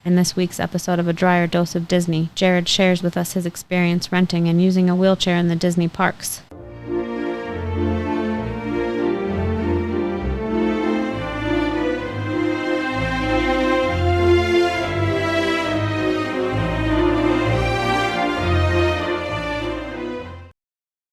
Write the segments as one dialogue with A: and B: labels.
A: In this week's episode of A Drier Dose of Disney, Jared shares with us his experience renting and using a wheelchair in the Disney parks.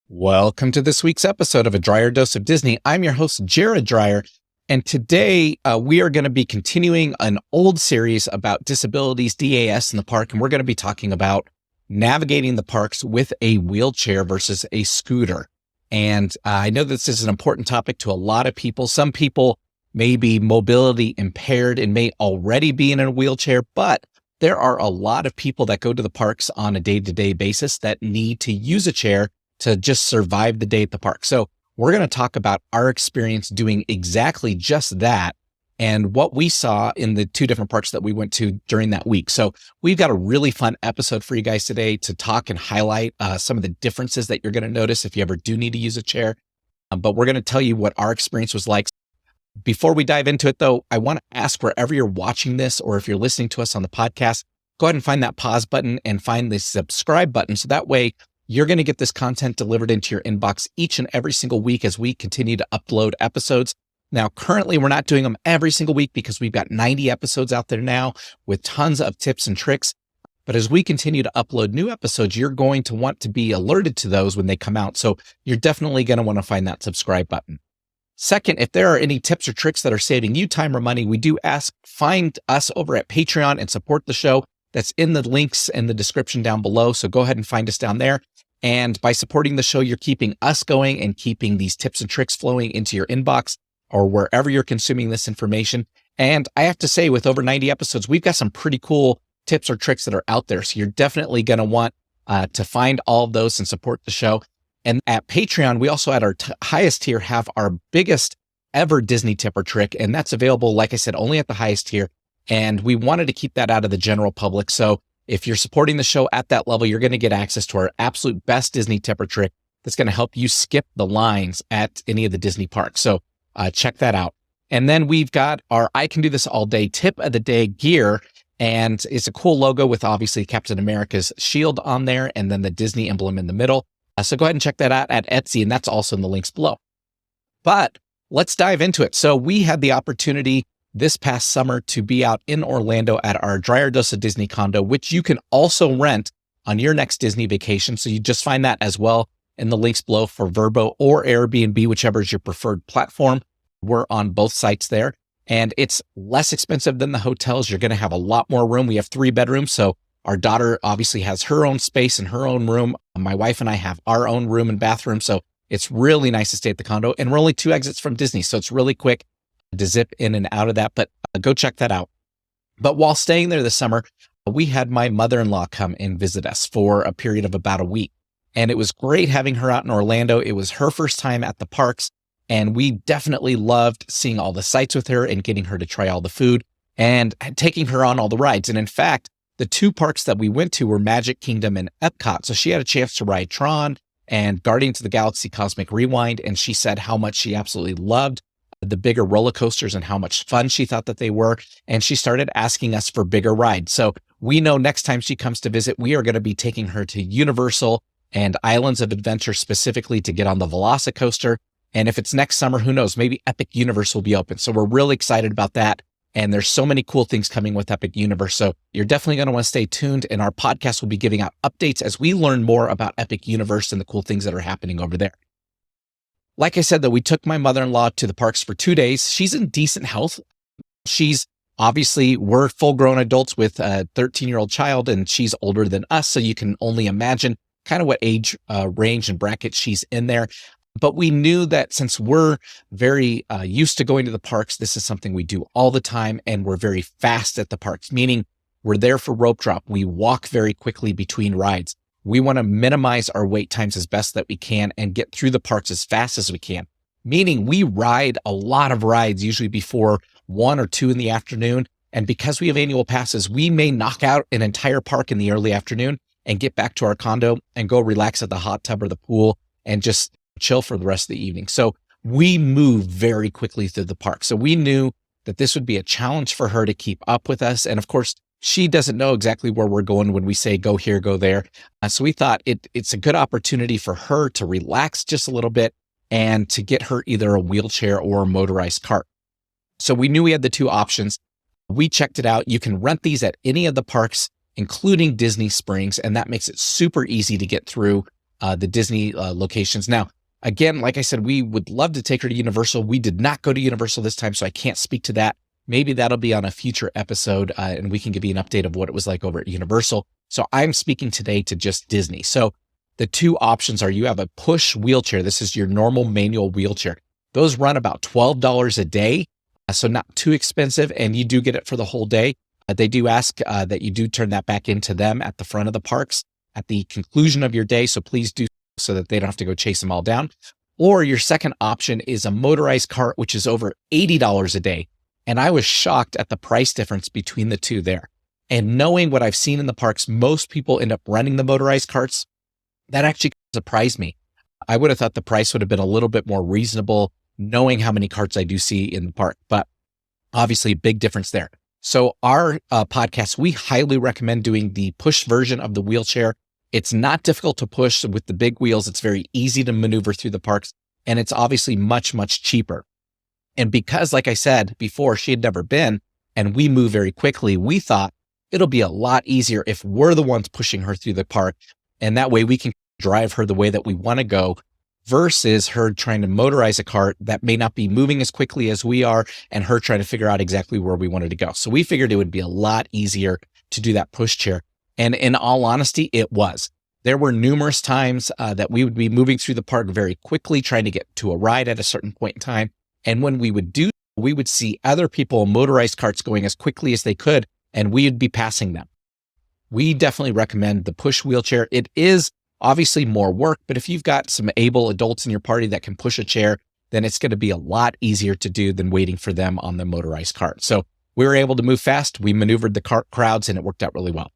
B: Welcome to this week's episode of A Drier Dose of Disney. I'm your host, Jared Dreyer, and today we are going to be continuing an old series about disabilities, DAS in the park, and we're going to be talking about navigating the parks with a wheelchair versus a scooter. And I know this is an important topic to a lot of people. Some people may be mobility impaired and may already be in a wheelchair, but there are a lot of people that go to the parks on a day-to-day basis that need to use a chair to just survive the day at the park. So we're going to talk about our experience doing exactly just that and what we saw in the two different parks that we went to during that week. So we've got a really fun episode for you guys today to talk and highlight some of the differences that you're going to notice if you ever do need to use a chair. But we're going to tell you what our experience was like. Before we dive into it, though, I want to ask wherever you're watching this or if you're listening to us on the podcast, go ahead and find that pause button and find the subscribe button. So that way, you're going to get this content delivered into your inbox each and every single week as we continue to upload episodes. Now, currently, we're not doing them every single week because we've got 90 episodes out there now with tons of tips and tricks. But as we continue to upload new episodes, you're going to want to be alerted to those when they come out. So you're definitely going to want to find that subscribe button. Second, if there are any tips or tricks that are saving you time or money, we do ask, find us over at Patreon and support the show. That's in the links in the description down below. So go ahead and find us down there. And by supporting the show, you're keeping us going and keeping these tips and tricks flowing into your inbox or wherever you're consuming this information. And I have to say, with over 90 episodes, we've got some pretty cool tips or tricks that are out there. So you're definitely going to want to find all of those and support the show. And at Patreon, we also at our highest tier have our biggest ever Disney tip or trick. And that's available, like I said, only at the highest tier. And we wanted to keep that out of the general public. So if you're supporting the show at that level, you're going to get access to our absolute best Disney tip or trick that's going to help you skip the lines at any of the Disney parks. So check that out. And then we've got our I Can Do This All Day tip of the day gear. And it's a cool logo with obviously Captain America's shield on there and then the Disney emblem in the middle. So go ahead and check that out at Etsy. And that's also in the links below. But let's dive into it. So we had the opportunity this past summer to be out in Orlando at our Drier Dose of Disney condo, which you can also rent on your next Disney vacation. So you just find that as well in the links below for Vrbo or Airbnb, whichever is your preferred platform. We're on both sites there and it's less expensive than the hotels. You're going to have a lot more room. We have 3 bedrooms. So our daughter obviously has her own space and her own room. My wife and I have our own room and bathroom. So it's really nice to stay at the condo and we're only 2 exits from Disney. So it's really quick to zip in and out of that, but go check that out. But while staying there this summer, we had my mother-in-law come and visit us for a period of about a week. And it was great having her out in Orlando. It was her first time at the parks. And we definitely loved seeing all the sights with her and getting her to try all the food and taking her on all the rides. And in fact, the 2 parks that we went to were Magic Kingdom and Epcot. So she had a chance to ride Tron and Guardians of the Galaxy Cosmic Rewind. And she said how much she absolutely loved the bigger roller coasters and how much fun she thought that they were. And she started asking us for bigger rides. So we know next time she comes to visit, we are going to be taking her to Universal and Islands of Adventure specifically to get on the Velocicoaster. And if it's next summer, who knows, maybe Epic Universe will be open. So we're really excited about that. And there's so many cool things coming with Epic Universe. So you're definitely going to want to stay tuned. And our podcast will be giving out updates as we learn more about Epic Universe and the cool things that are happening over there. Like I said, though, we took my mother-in-law to the parks for 2 days. She's in decent health. We're full-grown adults with a 13-year-old child, and she's older than us. So you can only imagine kind of what age range and bracket she's in there. But we knew that since we're very used to going to the parks, this is something we do all the time, and we're very fast at the parks, meaning we're there for rope drop. We walk very quickly between rides. We want to minimize our wait times as best that we can and get through the parks as fast as we can, meaning we ride a lot of rides, usually before 1 or 2 in the afternoon. And because we have annual passes, we may knock out an entire park in the early afternoon and get back to our condo and go relax at the hot tub or the pool and just chill for the rest of the evening. So we move very quickly through the park. So we knew that this would be a challenge for her to keep up with us. And of course, she doesn't know exactly where we're going when we say go here, go there. So we thought it's a good opportunity for her to relax just a little bit and to get her either a wheelchair or a motorized cart. So we knew we had the two options. We checked it out. You can rent these at any of the parks, including Disney Springs, and that makes it super easy to get through the Disney locations. Now, again, like I said, we would love to take her to Universal. We did not go to Universal this time, so I can't speak to that. Maybe that'll be on a future episode, and we can give you an update of what it was like over at Universal. So I'm speaking today to just Disney. So the two options are you have a push wheelchair. This is your normal manual wheelchair. Those run about $12 a day, so not too expensive, and you do get it for the whole day. They do ask that you do turn that back into them at the front of the parks at the conclusion of your day, so please do so that they don't have to go chase them all down. Or your second option is a motorized cart, which is over $80 a day. And I was shocked at the price difference between the two there. And knowing what I've seen in the parks, most people end up renting the motorized carts. That actually surprised me. I would have thought the price would have been a little bit more reasonable, knowing how many carts I do see in the park. But obviously, big difference there. So our podcast, we highly recommend doing the push version of the wheelchair. It's not difficult to push with the big wheels. It's very easy to maneuver through the parks. And it's obviously much, much cheaper. And because, like I said before, she had never been, and we move very quickly, we thought it'll be a lot easier if we're the ones pushing her through the park. And that way we can drive her the way that we want to go versus her trying to motorize a cart that may not be moving as quickly as we are and her trying to figure out exactly where we wanted to go. So we figured it would be a lot easier to do that push chair. And in all honesty, it was. There were numerous times that we would be moving through the park very quickly, trying to get to a ride at a certain point in time. And when we would do, we would see other people in motorized carts going as quickly as they could, and we would be passing them. We definitely recommend the push wheelchair. It is obviously more work, but if you've got some able adults in your party that can push a chair, then it's going to be a lot easier to do than waiting for them on the motorized cart. So we were able to move fast. We maneuvered the cart crowds, and it worked out really well.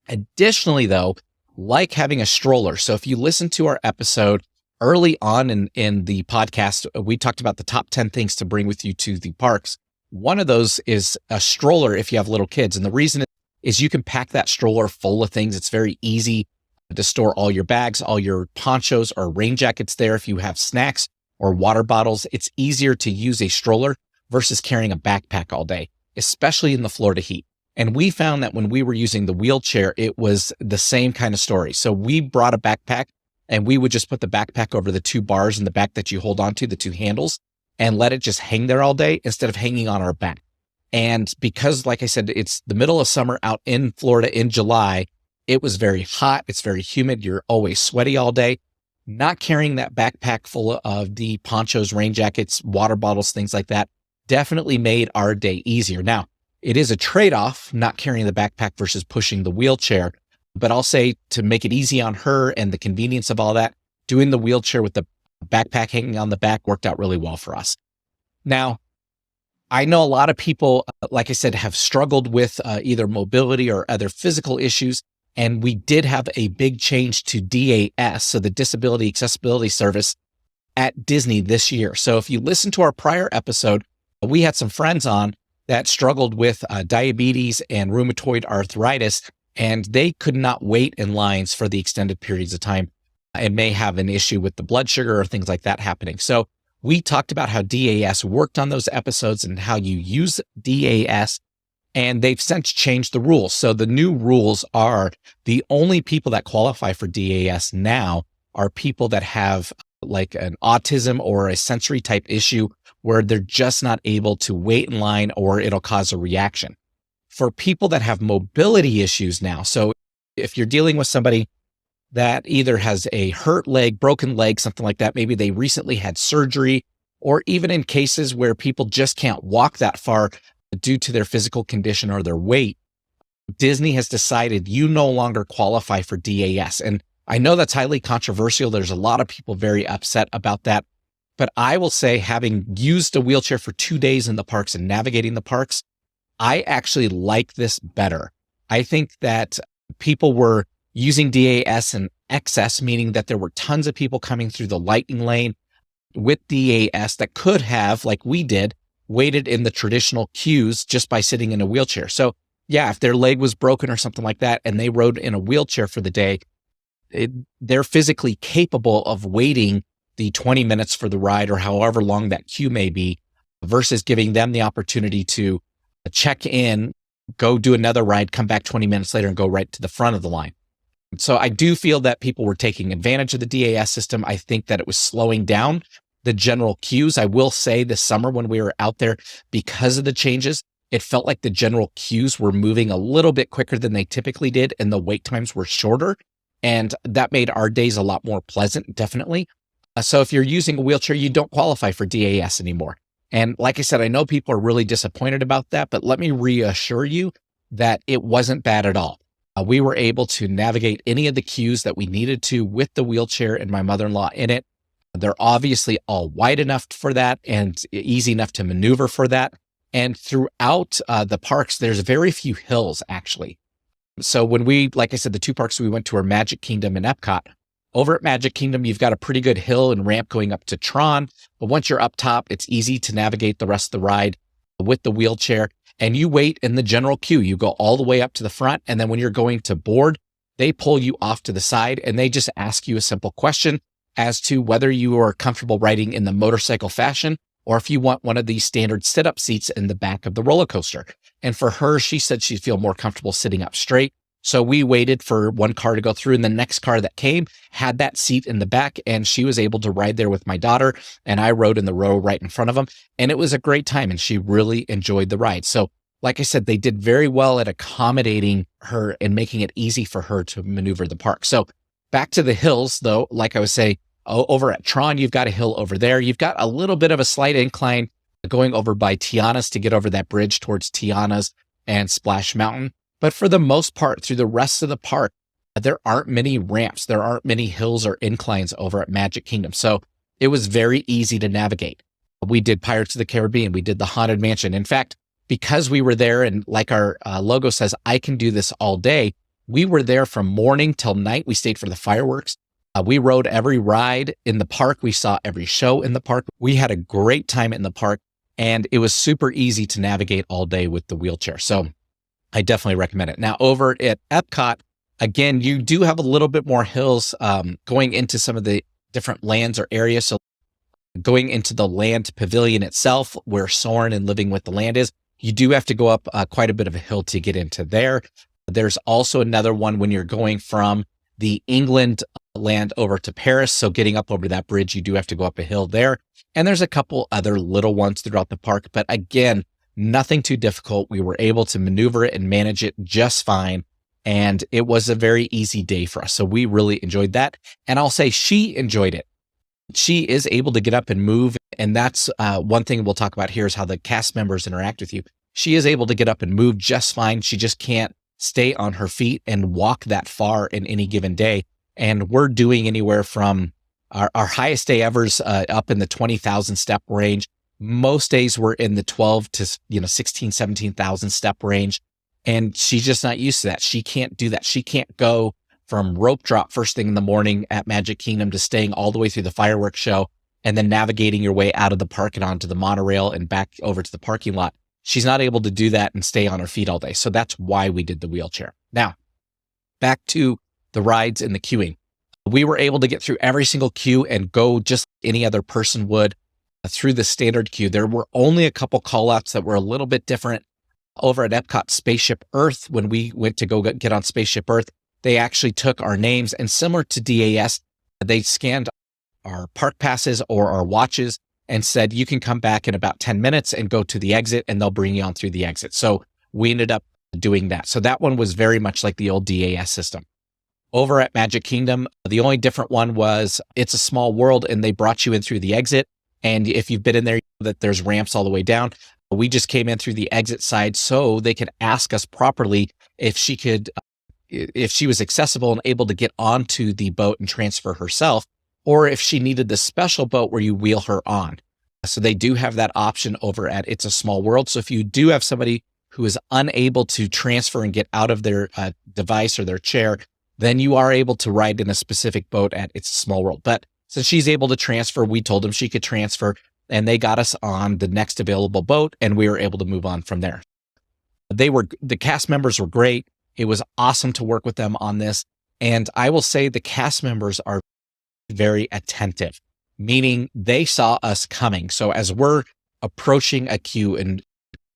B: Additionally, though, like having a stroller. So if you listen to our episode early on in the podcast, we talked about the top 10 things to bring with you to the parks. One of those is a stroller if you have little kids. And the reason is you can pack that stroller full of things. It's very easy to store all your bags, all your ponchos or rain jackets there. If you have snacks or water bottles, it's easier to use a stroller versus carrying a backpack all day, especially in the Florida heat. And we found that when we were using the wheelchair, it was the same kind of story. So we brought a backpack, and we would just put the backpack over the two bars in the back that you hold onto, the two handles, and let it just hang there all day instead of hanging on our back. And because, like I said, it's the middle of summer out in Florida in July, it was very hot. It's very humid. You're always sweaty all day. Not carrying that backpack full of the ponchos, rain jackets, water bottles, things like that definitely made our day easier. Now, it is a trade-off not carrying the backpack versus pushing the wheelchair. But I'll say to make it easy on her and the convenience of all that, doing the wheelchair with the backpack hanging on the back worked out really well for us. Now, I know a lot of people, like I said, have struggled with either mobility or other physical issues. And we did have a big change to DAS, so the Disability Accessibility Service at Disney this year. So if you listen to our prior episode, we had some friends on that struggled with diabetes and rheumatoid arthritis, and they could not wait in lines for the extended periods of time and may have an issue with the blood sugar or things like that happening. So we talked about how DAS worked on those episodes and how you use DAS, and they've since changed the rules. So the new rules are the only people that qualify for DAS now are people that have like an autism or a sensory type issue where they're just not able to wait in line or it'll cause a reaction. For people that have mobility issues now, so if you're dealing with somebody that either has a hurt leg, broken leg, something like that, maybe they recently had surgery, or even in cases where people just can't walk that far due to their physical condition or their weight, Disney has decided you no longer qualify for DAS. And I know that's highly controversial. There's a lot of people very upset about that. But I will say, having used a wheelchair for 2 days in the parks and navigating the parks, I actually like this better. I think that people were using DAS in excess, meaning that there were tons of people coming through the lightning lane with DAS that could have, like we did, waited in the traditional queues just by sitting in a wheelchair. So yeah, if their leg was broken or something like that and they rode in a wheelchair for the day, they're physically capable of waiting the 20 minutes for the ride or however long that queue may be, versus giving them the opportunity to check in, go do another ride, come back 20 minutes later and go right to the front of the line. So I do feel that people were taking advantage of the DAS system. I think that it was slowing down the general queues. I will say this summer when we were out there, because of the changes, it felt like the general queues were moving a little bit quicker than they typically did, and the wait times were shorter. And that made our days a lot more pleasant, definitely. So if you're using a wheelchair, you don't qualify for DAS anymore. And like I said, I know people are really disappointed about that, but let me reassure you that it wasn't bad at all. We were able to navigate any of the queues that we needed to with the wheelchair and my mother-in-law in it. They're obviously all wide enough for that and easy enough to maneuver for that. And throughout the parks, there's very few hills, actually. So when we, like I said, the two parks we went to are Magic Kingdom and Epcot. Over at Magic Kingdom, you've got a pretty good hill and ramp going up to Tron. But once you're up top, it's easy to navigate the rest of the ride with the wheelchair. And you wait in the general queue. You go all the way up to the front. And then when you're going to board, they pull you off to the side and they just ask you a simple question as to whether you are comfortable riding in the motorcycle fashion or if you want one of these standard sit-up seats in the back of the roller coaster. And for her, she said she'd feel more comfortable sitting up straight. So we waited for one car to go through, and the next car that came had that seat in the back, and she was able to ride there with my daughter, and I rode in the row right in front of them. And it was a great time, and she really enjoyed the ride. So like I said, they did very well at accommodating her and making it easy for her to maneuver the park. So back to the hills, though, like I was saying, over at Tron, you've got a hill over there. You've got a little bit of a slight incline going over by Tiana's to get over that bridge towards Tiana's and Splash Mountain. But for the most part, through the rest of the park, there aren't many ramps. There aren't many hills or inclines over at Magic Kingdom. So it was very easy to navigate. We did Pirates of the Caribbean. We did the Haunted Mansion. In fact, because we were there and like our logo says, I can do this all day. We were there from morning till night. We stayed for the fireworks. We rode every ride in the park. We saw every show in the park. We had a great time in the park, and it was super easy to navigate all day with the wheelchair. So I definitely recommend it. Now over at Epcot, again, you do have a little bit more hills going into some of the different lands or areas. So going into the land pavilion itself, where Soarin' and Living with the Land is, you do have to go up quite a bit of a hill to get into there. There's also another one when you're going from the England land over to Paris. So getting up over that bridge, you do have to go up a hill there. And there's a couple other little ones throughout the park. But again, nothing too difficult. We were able to maneuver it and manage it just fine. And it was a very easy day for us. So we really enjoyed that. And I'll say she enjoyed it. She is able to get up and move. And that's one thing we'll talk about here is how the cast members interact with you. She is able to get up and move just fine. She just can't stay on her feet and walk that far in any given day. And we're doing anywhere from our highest day ever's up in the 20,000 step range. Most days we're in the 12 to 16, 17,000 step range. And she's just not used to that. She can't do that. She can't go from rope drop first thing in the morning at Magic Kingdom to staying all the way through the fireworks show and then navigating your way out of the park and onto the monorail and back over to the parking lot. She's not able to do that and stay on her feet all day. So that's why we did the wheelchair. Now, back to the rides and the queuing. We were able to get through every single queue and go just like any other person would through the standard queue. There were only a couple call-outs that were a little bit different. Over at Epcot Spaceship Earth, when we went to go get on Spaceship Earth, they actually took our names, and similar to DAS, they scanned our park passes or our watches and said, you can come back in about 10 minutes and go to the exit, and they'll bring you on through the exit. So we ended up doing that. So that one was very much like the old DAS system. Over at Magic Kingdom, the only different one was It's a Small World, and they brought you in through the exit. And if you've been in there, you know that there's ramps all the way down. We just came in through the exit side so they could ask us properly if she was accessible and able to get onto the boat and transfer herself, or if she needed the special boat where you wheel her on. So they do have that option over at It's a Small World. So if you do have somebody who is unable to transfer and get out of their device or their chair, then you are able to ride in a specific boat at It's a Small World. But since she's able to transfer, we told them she could transfer, and they got us on the next available boat, and we were able to move on from there. The cast members were great. It was awesome to work with them on this. And I will say the cast members are very attentive, meaning they saw us coming. So as we're approaching a queue and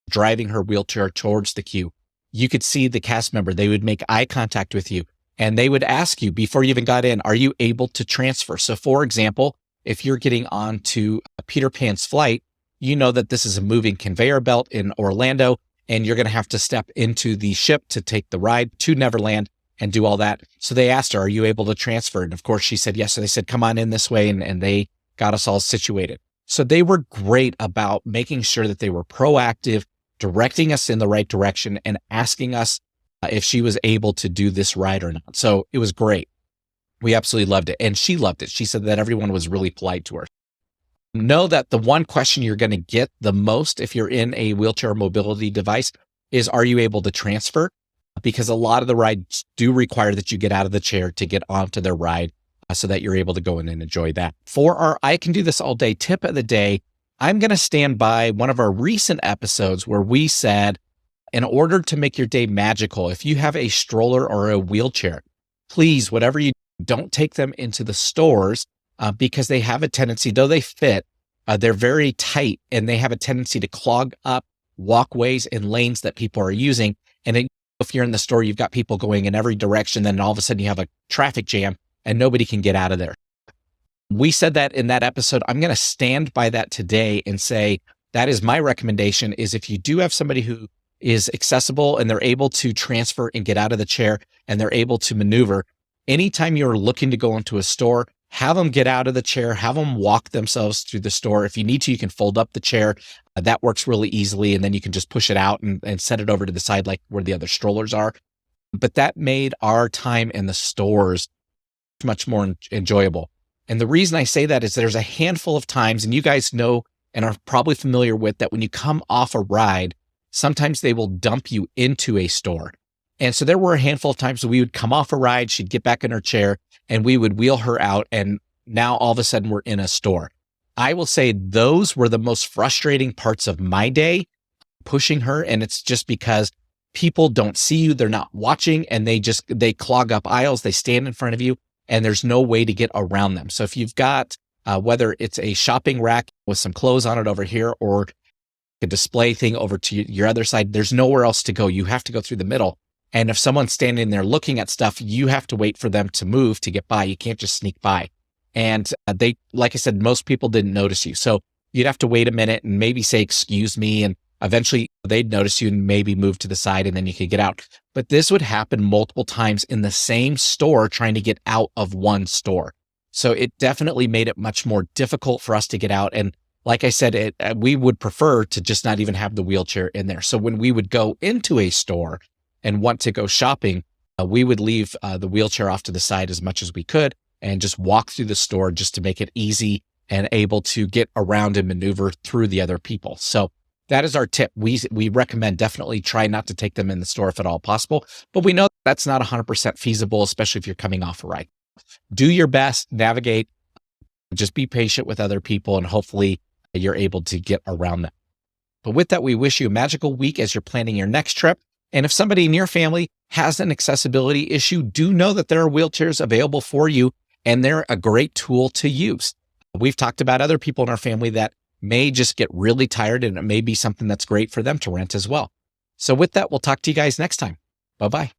B: driving her wheelchair towards the queue, you could see the cast member. They would make eye contact with you and they would ask you before you even got in, are you able to transfer? So for example, if you're getting onto a Peter Pan's flight, you know that this is a moving conveyor belt in Orlando, and you're going to have to step into the ship to take the ride to Neverland and do all that. So they asked her, are you able to transfer? And of course she said yes. So they said, come on in this way. And they got us all situated. So they were great about making sure that they were proactive, directing us in the right direction and asking us if she was able to do this ride or not. So it was great. We absolutely loved it. And she loved it. She said that everyone was really polite to her. Know that the one question you're going to get the most if you're in a wheelchair mobility device is, are you able to transfer? Because a lot of the rides do require that you get out of the chair to get onto their ride so that you're able to go in and enjoy that. For our I Can Do This All Day tip of the day, I'm going to stand by one of our recent episodes where we said, in order to make your day magical, if you have a stroller or a wheelchair, please, whatever you do, don't take them into the stores because they have a tendency, though they fit, they're very tight and they have a tendency to clog up walkways and lanes that people are using. And if you're in the store, you've got people going in every direction, then all of a sudden you have a traffic jam and nobody can get out of there. We said that in that episode. I'm going to stand by that today and say that is my recommendation, is if you do have somebody who is accessible and they're able to transfer and get out of the chair and they're able to maneuver, anytime you're looking to go into a store, have them get out of the chair, have them walk themselves through the store. If you need to, you can fold up the chair. That works really easily. And then you can just push it out and set it over to the side, like where the other strollers are. But that made our time in the stores much more enjoyable. And the reason I say that is there's a handful of times, and you guys know and are probably familiar with, that when you come off a ride, sometimes they will dump you into a store. And so there were a handful of times we would come off a ride, she'd get back in her chair, and we would wheel her out. And now all of a sudden we're in a store. I will say those were the most frustrating parts of my day, pushing her. And it's just because people don't see you, they're not watching, and they clog up aisles, they stand in front of you, and there's no way to get around them. So if you've got, whether it's a shopping rack with some clothes on it over here or a display thing over to your other side, there's nowhere else to go. You have to go through the middle. And if someone's standing there looking at stuff, you have to wait for them to move to get by. You can't just sneak by. And they, like I said, most people didn't notice you. So you'd have to wait a minute and maybe say, excuse me. And eventually they'd notice you and maybe move to the side and then you could get out. But this would happen multiple times in the same store trying to get out of one store. So it definitely made it much more difficult for us to get out. And like I said, we would prefer to just not even have the wheelchair in there. So when we would go into a store and want to go shopping, we would leave the wheelchair off to the side as much as we could and just walk through the store just to make it easy and able to get around and maneuver through the other people. So that is our tip. We recommend definitely try not to take them in the store if at all possible, but we know that's not 100% feasible, especially if you're coming off a ride. Do your best, navigate, just be patient with other people, and hopefully you're able to get around them. But with that, we wish you a magical week as you're planning your next trip. And if somebody in your family has an accessibility issue, do know that there are wheelchairs available for you, and they're a great tool to use. We've talked about other people in our family that may just get really tired, and it may be something that's great for them to rent as well. So with that, we'll talk to you guys next time. Bye-bye.